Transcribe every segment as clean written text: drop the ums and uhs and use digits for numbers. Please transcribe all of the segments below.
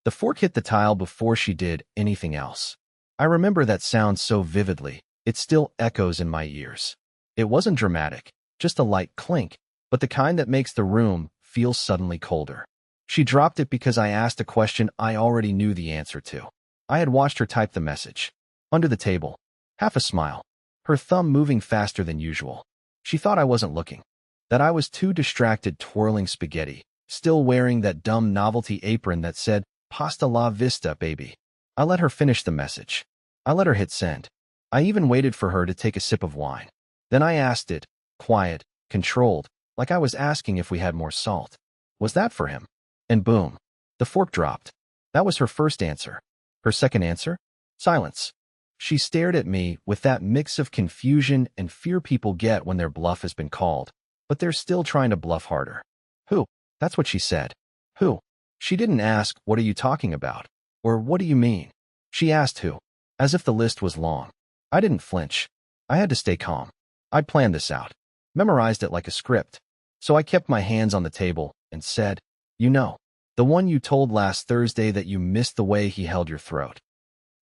The fork hit the tile before she did anything else. I remember that sound so vividly, it still echoes in my ears. It wasn't dramatic, just a light clink, but the kind that makes the room feel suddenly colder. She dropped it because I asked a question I already knew the answer to. I had watched her type the message. Under the table. Half a smile. Her thumb moving faster than usual. She thought I wasn't looking. That I was too distracted twirling spaghetti, still wearing that dumb novelty apron that said, "Pasta la vista, baby." I let her finish the message. I let her hit send. I even waited for her to take a sip of wine. Then I asked it, quiet, controlled, like I was asking if we had more salt. Was that for him? And boom. The fork dropped. That was her first answer. Her second answer? Silence. She stared at me with that mix of confusion and fear people get when their bluff has been called, but they're still trying to bluff harder. Who? That's what she said. Who? She didn't ask, "What are you talking about?" Or, "What do you mean?" She asked who, as if the list was long. I didn't flinch. I had to stay calm. I'd planned this out, memorized it like a script. So I kept my hands on the table and said, "You know, the one you told last Thursday that you missed the way he held your throat."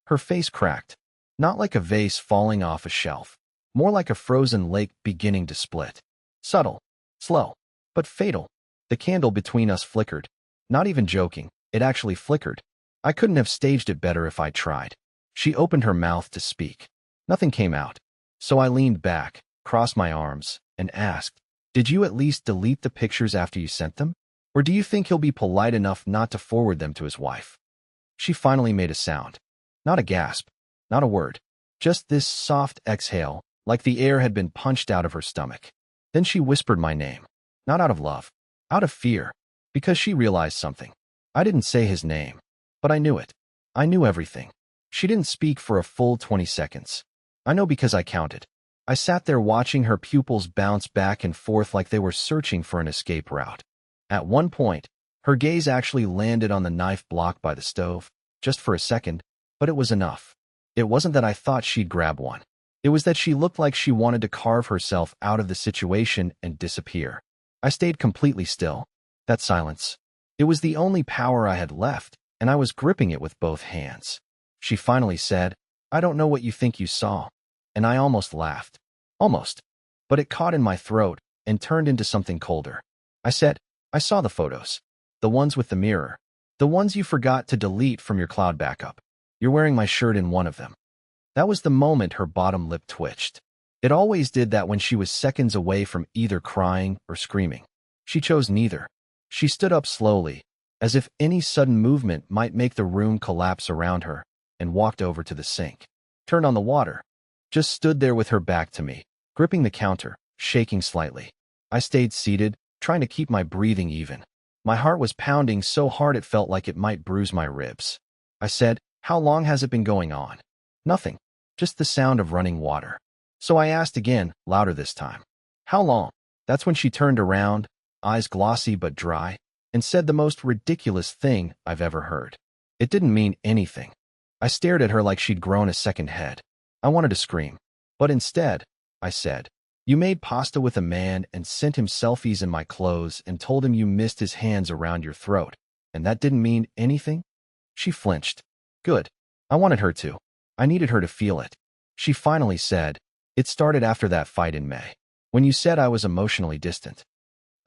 Her face cracked, not like a vase falling off a shelf, more like a frozen lake beginning to split. Subtle, slow, but fatal. The candle between us flickered. Not even joking, it actually flickered. I couldn't have staged it better if I tried. She opened her mouth to speak. Nothing came out. So I leaned back, crossed my arms, and asked, "Did you at least delete the pictures after you sent them? Or do you think he'll be polite enough not to forward them to his wife?" She finally made a sound. Not a gasp, not a word. Just this soft exhale, like the air had been punched out of her stomach. Then she whispered my name. Not out of love, out of fear, because she realized something. I didn't say his name, but I knew it. I knew everything. She didn't speak for a full 20 seconds. I know because I counted. I sat there watching her pupils bounce back and forth like they were searching for an escape route. At one point, her gaze actually landed on the knife block by the stove, just for a second, but it was enough. It wasn't that I thought she'd grab one. It was that she looked like she wanted to carve herself out of the situation and disappear. I stayed completely still. That silence. It was the only power I had left, and I was gripping it with both hands. She finally said, "I don't know what you think you saw." And I almost laughed. Almost. But it caught in my throat and turned into something colder. I said, "I saw the photos. The ones with the mirror. The ones you forgot to delete from your cloud backup. You're wearing my shirt in one of them." That was the moment her bottom lip twitched. It always did that when she was seconds away from either crying or screaming. She chose neither. She stood up slowly, as if any sudden movement might make the room collapse around her, and walked over to the sink. Turned on the water. Just stood there with her back to me, gripping the counter, shaking slightly. I stayed seated, trying to keep my breathing even. My heart was pounding so hard it felt like it might bruise my ribs. I said, "How long has it been going on?" Nothing. Just the sound of running water. So I asked again, louder this time. "How long?" That's when she turned around, eyes glossy but dry, and said the most ridiculous thing I've ever heard. It didn't mean anything. I stared at her like she'd grown a second head. I wanted to scream. But instead, I said, "You made pasta with a man and sent him selfies in my clothes and told him you missed his hands around your throat, and that didn't mean anything?" She flinched. Good. I wanted her to. I needed her to feel it. She finally said, "It started after that fight in May, when you said I was emotionally distant."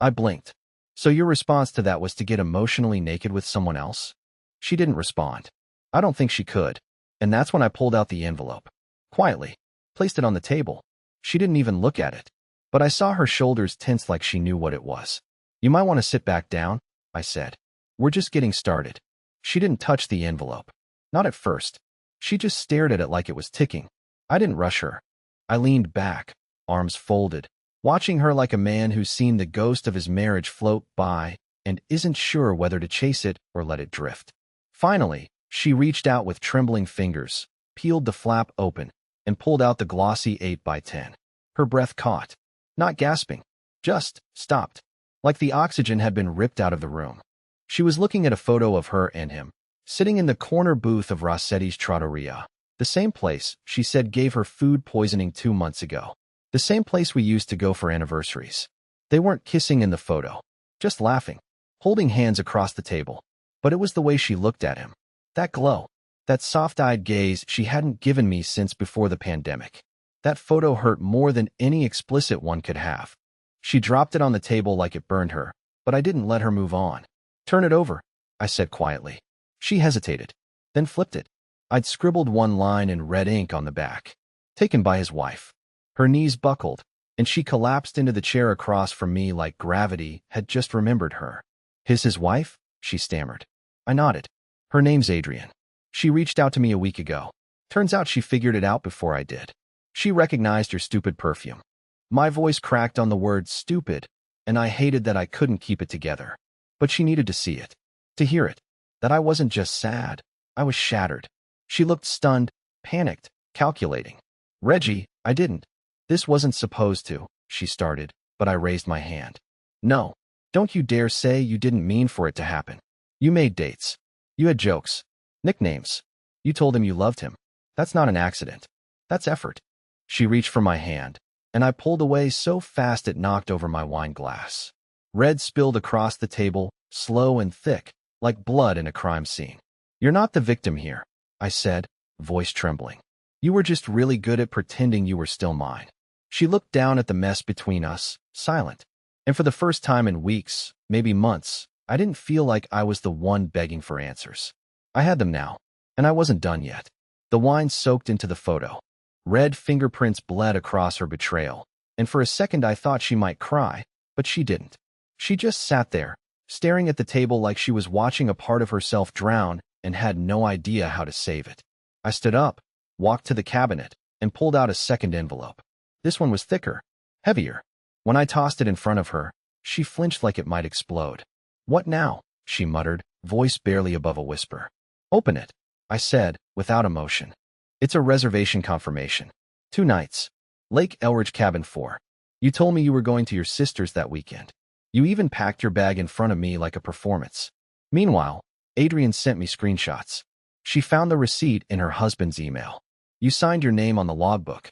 I blinked. "So your response to that was to get emotionally naked with someone else?" She didn't respond. I don't think she could. And that's when I pulled out the envelope. Quietly. Placed it on the table. She didn't even look at it. But I saw her shoulders tense like she knew what it was. "You might want to sit back down," I said. "We're just getting started." She didn't touch the envelope. Not at first. She just stared at it like it was ticking. I didn't rush her. I leaned back, arms folded, watching her like a man who's seen the ghost of his marriage float by and isn't sure whether to chase it or let it drift. Finally, she reached out with trembling fingers, peeled the flap open, and pulled out the glossy 8x10. Her breath caught. Not gasping. Just stopped. Like the oxygen had been ripped out of the room. She was looking at a photo of her and him, sitting in the corner booth of Rossetti's Trattoria. The same place, she said, gave her food poisoning 2 months ago. The same place we used to go for anniversaries. They weren't kissing in the photo. Just laughing. Holding hands across the table. But it was the way she looked at him. That glow. That soft-eyed gaze she hadn't given me since before the pandemic. That photo hurt more than any explicit one could have. She dropped it on the table like it burned her, but I didn't let her move on. "Turn it over," I said quietly. She hesitated, then flipped it. I'd scribbled one line in red ink on the back. Taken by his wife. Her knees buckled, and she collapsed into the chair across from me like gravity had just remembered her. His wife?" she stammered. I nodded. "Her name's Adrian. She reached out to me a week ago. Turns out she figured it out before I did. She recognized your stupid perfume." My voice cracked on the word stupid, and I hated that I couldn't keep it together. But she needed to see it. To hear it. That I wasn't just sad. I was shattered. She looked stunned, panicked, calculating. "Reggie, I didn't. This wasn't supposed to," she started, but I raised my hand. "No. Don't you dare say you didn't mean for it to happen. You made dates. You had jokes. Nicknames. You told him you loved him. That's not an accident. That's effort." She reached for my hand, and I pulled away so fast it knocked over my wine glass. Red spilled across the table, slow and thick, like blood in a crime scene. "You're not the victim here," I said, voice trembling. "You were just really good at pretending you were still mine." She looked down at the mess between us, silent. And for the first time in weeks, maybe months, I didn't feel like I was the one begging for answers. I had them now, and I wasn't done yet. The wine soaked into the photo. Red fingerprints bled across her betrayal, and for a second I thought she might cry, but she didn't. She just sat there, staring at the table like she was watching a part of herself drown and had no idea how to save it. I stood up, walked to the cabinet, and pulled out a second envelope. This one was thicker, heavier. When I tossed it in front of her, she flinched like it might explode. "What now?" she muttered, voice barely above a whisper. "Open it," I said, without emotion. "It's a reservation confirmation. 2 nights. Lake Elridge Cabin 4. You told me you were going to your sister's that weekend. You even packed your bag in front of me like a performance." Meanwhile, Adrian sent me screenshots. She found the receipt in her husband's email. "You signed your name on the logbook."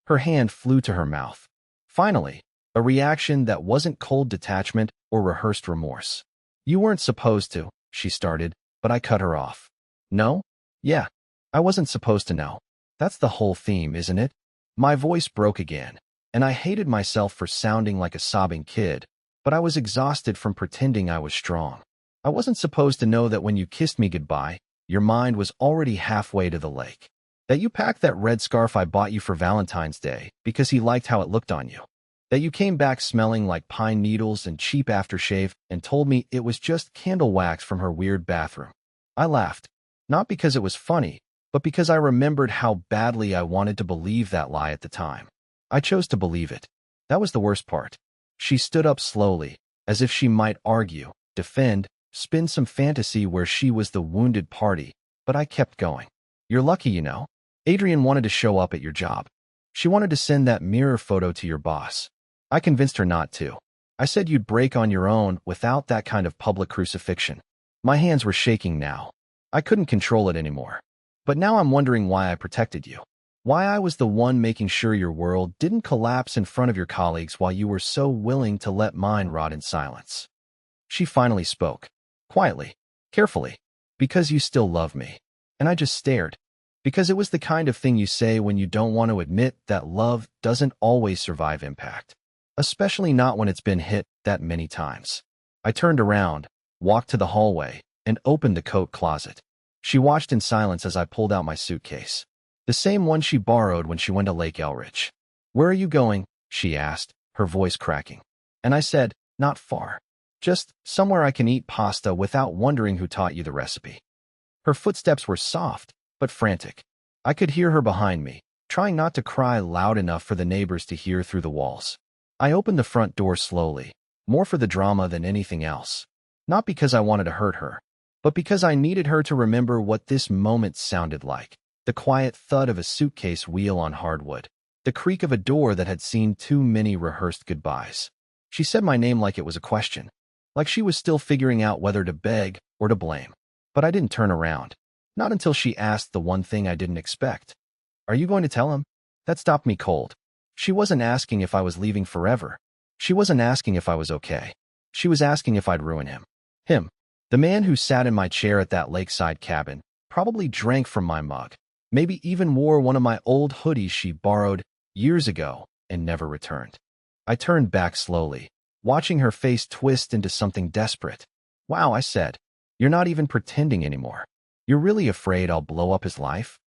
Her hand flew to her mouth. Finally, a reaction that wasn't cold detachment or rehearsed remorse. "You weren't supposed to," she started, but I cut her off. "No? Yeah. I wasn't supposed to know. That's the whole theme, isn't it?" My voice broke again, and I hated myself for sounding like a sobbing kid, but I was exhausted from pretending I was strong. I wasn't supposed to know that when you kissed me goodbye, your mind was already halfway to the lake. That you packed that red scarf I bought you for Valentine's Day because he liked how it looked on you. That you came back smelling like pine needles and cheap aftershave and told me it was just candle wax from her weird bathroom. I laughed, not because it was funny, but because I remembered how badly I wanted to believe that lie at the time. I chose to believe it. That was the worst part. She stood up slowly, as if she might argue, defend, spin some fantasy where she was the wounded party, but I kept going. "You're lucky, you know. Adrian wanted to show up at your job. She wanted to send that mirror photo to your boss. I convinced her not to. I said you'd break on your own without that kind of public crucifixion." My hands were shaking now. I couldn't control it anymore. "But now I'm wondering why I protected you. Why I was the one making sure your world didn't collapse in front of your colleagues while you were so willing to let mine rot in silence." She finally spoke. Quietly, carefully. "Because you still love me." And I just stared. Because it was the kind of thing you say when you don't want to admit that love doesn't always survive impact. Especially not when it's been hit that many times. I turned around, walked to the hallway, and opened the coat closet. She watched in silence as I pulled out my suitcase. The same one she borrowed when she went to Lake Elridge. "Where are you going?" she asked, her voice cracking. And I said, "Not far. Just somewhere I can eat pasta without wondering who taught you the recipe." Her footsteps were soft, but frantic. I could hear her behind me, trying not to cry loud enough for the neighbors to hear through the walls. I opened the front door slowly, more for the drama than anything else. Not because I wanted to hurt her, but because I needed her to remember what this moment sounded like. The quiet thud of a suitcase wheel on hardwood. The creak of a door that had seen too many rehearsed goodbyes. She said my name like it was a question, like she was still figuring out whether to beg or to blame. But I didn't turn around. Not until she asked the one thing I didn't expect. "Are you going to tell him?" That stopped me cold. She wasn't asking if I was leaving forever. She wasn't asking if I was okay. She was asking if I'd ruin him. Him. The man who sat in my chair at that lakeside cabin probably drank from my mug, maybe even wore one of my old hoodies she borrowed years ago and never returned. I turned back slowly, watching her face twist into something desperate. Wow, I said, you're not even pretending anymore. You're really afraid I'll blow up his life?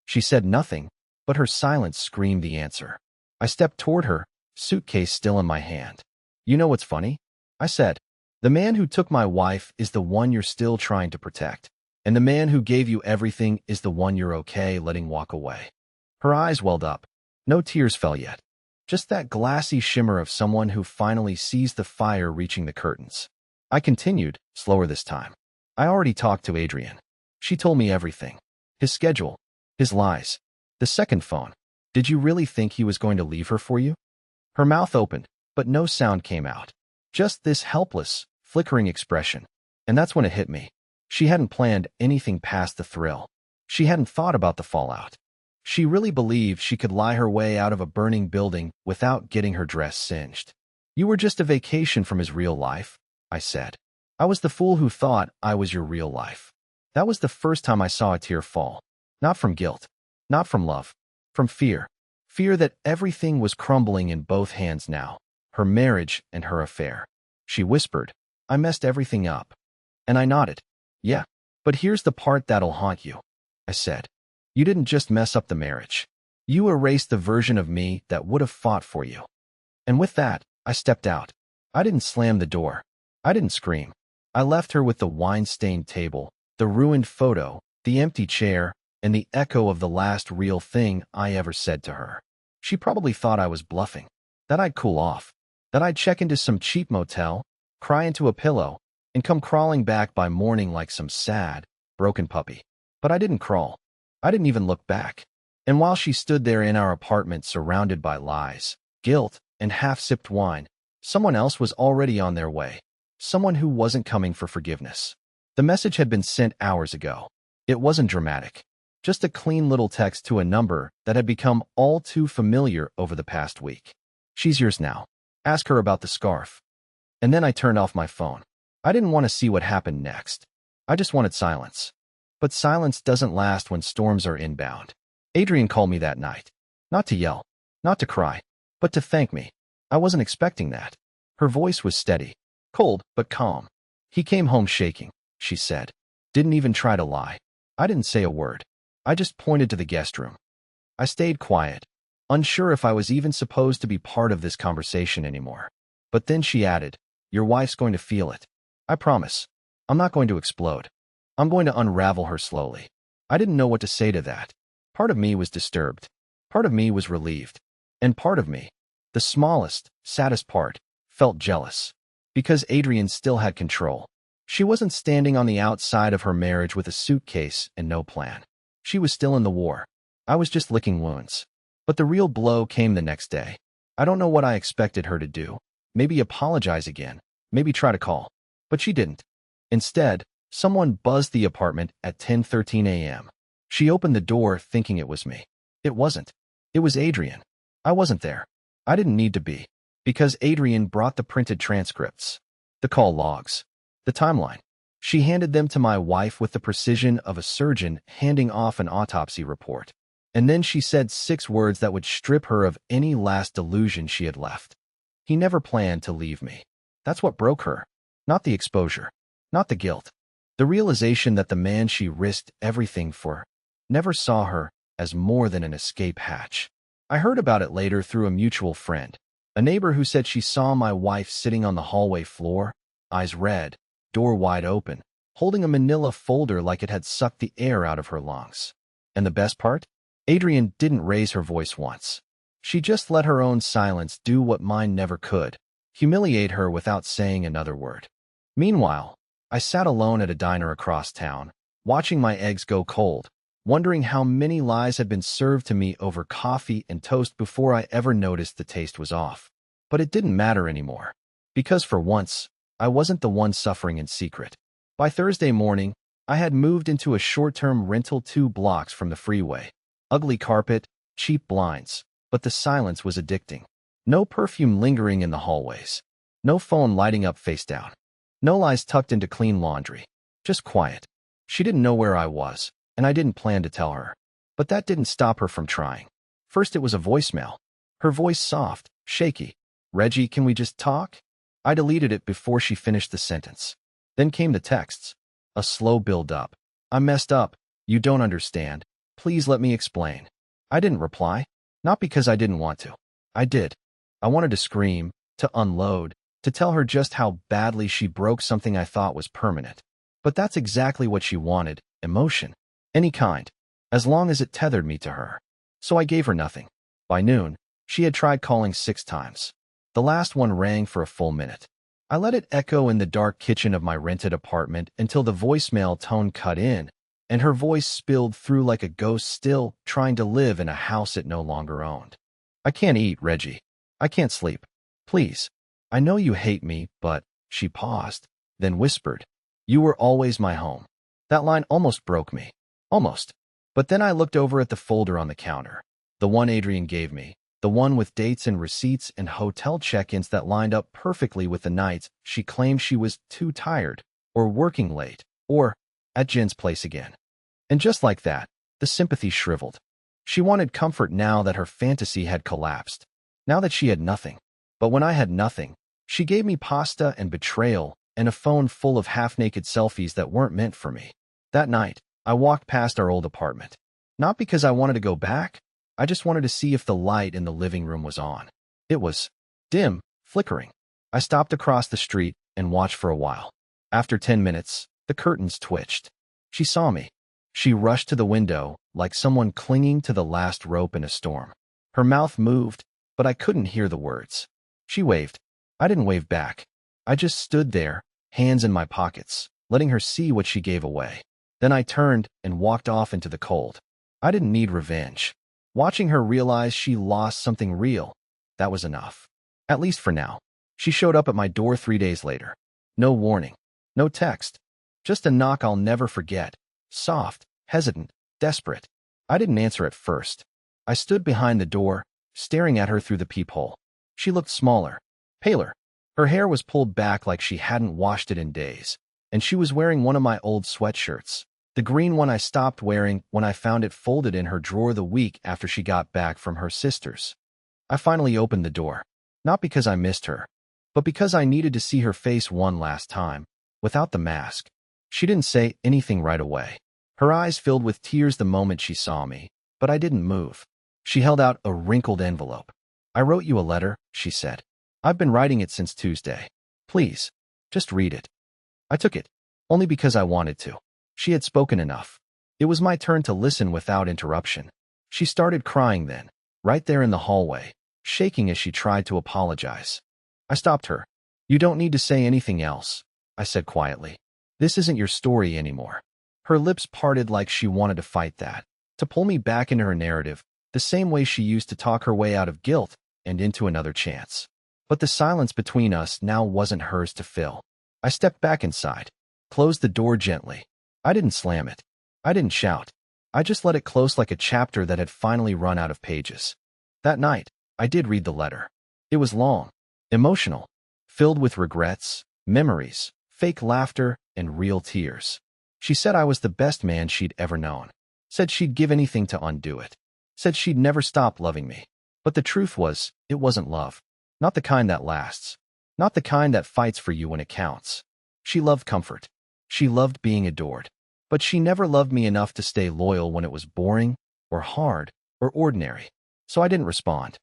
She said nothing, but her silence screamed the answer. I stepped toward her, suitcase still in my hand. You know what's funny? I said, the man who took my wife is the one you're still trying to protect, and the man who gave you everything is the one you're okay letting walk away. Her eyes welled up. No tears fell yet. Just that glassy shimmer of someone who finally sees the fire reaching the curtains. I continued, slower this time. I already talked to Adrian. She told me everything. His schedule, his lies, the second phone. Did you really think he was going to leave her for you? Her mouth opened, but no sound came out. Just this helpless, flickering expression. And that's when it hit me. She hadn't planned anything past the thrill. She hadn't thought about the fallout. She really believed she could lie her way out of a burning building without getting her dress singed. You were just a vacation from his real life, I said. I was the fool who thought I was your real life. That was the first time I saw a tear fall. Not from guilt, not from love, from fear. Fear that everything was crumbling in both hands now, her marriage and her affair. She whispered, I messed everything up. And I nodded. Yeah, but here's the part that'll haunt you, I said. You didn't just mess up the marriage. You erased the version of me that would have fought for you. And with that, I stepped out. I didn't slam the door. I didn't scream. I left her with the wine-stained table, the ruined photo, the empty chair, and the echo of the last real thing I ever said to her. She probably thought I was bluffing, that I'd cool off, that I'd check into some cheap motel, cry into a pillow, and come crawling back by morning like some sad, broken puppy. But I didn't crawl. I didn't even look back. And while she stood there in our apartment surrounded by lies, guilt, and half-sipped wine, someone else was already on their way. Someone who wasn't coming for forgiveness. The message had been sent hours ago. It wasn't dramatic. Just a clean little text to a number that had become all too familiar over the past week. She's yours now. Ask her about the scarf. And then I turned off my phone. I didn't want to see what happened next. I just wanted silence. But silence doesn't last when storms are inbound. Adrian called me that night. Not to yell, not to cry, but to thank me. I wasn't expecting that. Her voice was steady, cold but calm. He came home shaking, she said. Didn't even try to lie. I didn't say a word. I just pointed to the guest room. I stayed quiet, unsure if I was even supposed to be part of this conversation anymore. But then she added, your wife's going to feel it. I promise. I'm not going to explode. I'm going to unravel her slowly. I didn't know what to say to that. Part of me was disturbed. Part of me was relieved. And part of me, the smallest, saddest part, felt jealous. Because Adrian still had control. She wasn't standing on the outside of her marriage with a suitcase and no plan. She was still in the war. I was just licking wounds. But the real blow came the next day. I don't know what I expected her to do. Maybe apologize again. Maybe try to call. But she didn't. Instead, someone buzzed the apartment at 10:13 a.m. She opened the door thinking it was me. It wasn't. It was Adrian. I wasn't there. I didn't need to be. Because Adrian brought the printed transcripts, the call logs, the timeline. She handed them to my wife with the precision of a surgeon handing off an autopsy report. And then she said 6 words that would strip her of any last delusion she had left. He never planned to leave me. That's what broke her. Not the exposure. Not the guilt. The realization that the man she risked everything for never saw her as more than an escape hatch. I heard about it later through a mutual friend, a neighbor who said she saw my wife sitting on the hallway floor, eyes red, door wide open, holding a manila folder like it had sucked the air out of her lungs. And the best part? Adrian didn't raise her voice once. She just let her own silence do what mine never could, humiliate her without saying another word. Meanwhile, I sat alone at a diner across town, watching my eggs go cold, wondering how many lies had been served to me over coffee and toast before I ever noticed the taste was off. But it didn't matter anymore. Because for once, I wasn't the one suffering in secret. By Thursday morning, I had moved into a short-term rental 2 blocks from the freeway. Ugly carpet, cheap blinds, but the silence was addicting. No perfume lingering in the hallways. No phone lighting up face down. No lies tucked into clean laundry. Just quiet. She didn't know where I was, and I didn't plan to tell her. But that didn't stop her from trying. First it was a voicemail. Her voice soft, shaky. "Reggie, can we just talk?" I deleted it before she finished the sentence. Then came the texts. A slow build-up. "I messed up. You don't understand. Please let me explain." I didn't reply. Not because I didn't want to. I did. I wanted to scream, to unload, to tell her just how badly she broke something I thought was permanent. But that's exactly what she wanted, emotion. Any kind. As long as it tethered me to her. So I gave her nothing. By noon, she had tried calling 6 times. The last one rang for a full minute. I let it echo in the dark kitchen of my rented apartment until the voicemail tone cut in, and her voice spilled through like a ghost still trying to live in a house it no longer owned. "I can't eat, Reggie. I can't sleep. Please. I know you hate me, but—" She paused, then whispered, "You were always my home." That line almost broke me. Almost. But then I looked over at the folder on the counter. The one Adrian gave me. The one with dates and receipts and hotel check-ins that lined up perfectly with the nights she claimed she was too tired, or working late, or at Jen's place again. And just like that, the sympathy shriveled. She wanted comfort now that her fantasy had collapsed. Now that she had nothing. But when I had nothing, she gave me pasta and betrayal and a phone full of half-naked selfies that weren't meant for me. That night, I walked past our old apartment. Not because I wanted to go back. I just wanted to see if the light in the living room was on. It was dim, flickering. I stopped across the street and watched for a while. After 10 minutes, the curtains twitched. She saw me. She rushed to the window, like someone clinging to the last rope in a storm. Her mouth moved, but I couldn't hear the words. She waved. I didn't wave back. I just stood there, hands in my pockets, letting her see what she gave away. Then I turned and walked off into the cold. I didn't need revenge. Watching her realize she lost something real, that was enough. At least for now. She showed up at my door 3 days later. No warning. No text. Just a knock I'll never forget. Soft, hesitant, desperate. I didn't answer at first. I stood behind the door, staring at her through the peephole. She looked smaller, paler. Her hair was pulled back like she hadn't washed it in days, and she was wearing one of my old sweatshirts. The green one I stopped wearing when I found it folded in her drawer the week after she got back from her sister's. I finally opened the door. Not because I missed her, but because I needed to see her face one last time, without the mask. She didn't say anything right away. Her eyes filled with tears the moment she saw me, but I didn't move. She held out a wrinkled envelope. "I wrote you a letter," she said. "I've been writing it since Tuesday. Please, just read it." I took it, only because I wanted to. She had spoken enough. It was my turn to listen without interruption. She started crying then, right there in the hallway, shaking as she tried to apologize. I stopped her. "You don't need to say anything else," I said quietly. "This isn't your story anymore." Her lips parted like she wanted to fight that, to pull me back into her narrative, the same way she used to talk her way out of guilt and into another chance. But the silence between us now wasn't hers to fill. I stepped back inside, closed the door gently. I didn't slam it. I didn't shout. I just let it close like a chapter that had finally run out of pages. That night, I did read the letter. It was long, emotional, filled with regrets, memories, fake laughter, and real tears. She said I was the best man she'd ever known. Said she'd give anything to undo it. Said she'd never stop loving me. But the truth was, it wasn't love. Not the kind that lasts. Not the kind that fights for you when it counts. She loved comfort. She loved being adored. But she never loved me enough to stay loyal when it was boring, or hard, or ordinary. So I didn't respond.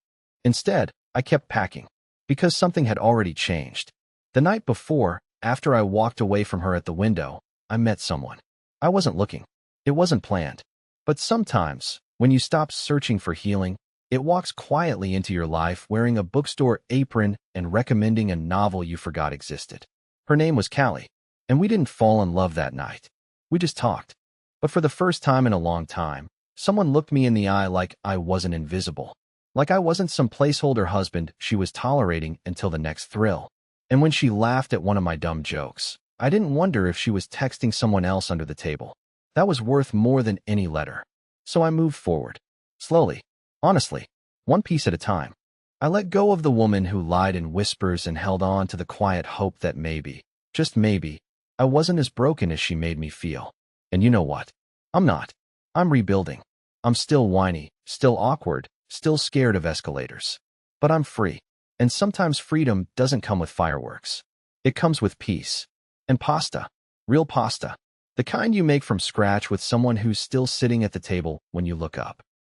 Instead, I kept packing. Because something had already changed. The night before, after I walked away from her at the window, I met someone. I wasn't looking. It wasn't planned. But sometimes, when you stop searching for healing, it walks quietly into your life wearing a bookstore apron and recommending a novel you forgot existed. Her name was Callie, and we didn't fall in love that night. We just talked. But for the first time in a long time, someone looked me in the eye like I wasn't invisible. Like I wasn't some placeholder husband she was tolerating until the next thrill. And when she laughed at one of my dumb jokes, I didn't wonder if she was texting someone else under the table. That was worth more than any letter. So I moved forward. Slowly. Honestly. One piece at a time. I let go of the woman who lied in whispers and held on to the quiet hope that maybe Just maybe, I wasn't as broken as she made me feel. And you know what? I'm not. I'm rebuilding. I'm still whiny, still awkward, still scared of escalators. But I'm free. And sometimes freedom doesn't come with fireworks. It comes with peace. And pasta. Real pasta. The kind you make from scratch with someone who's still sitting at the table when you look up.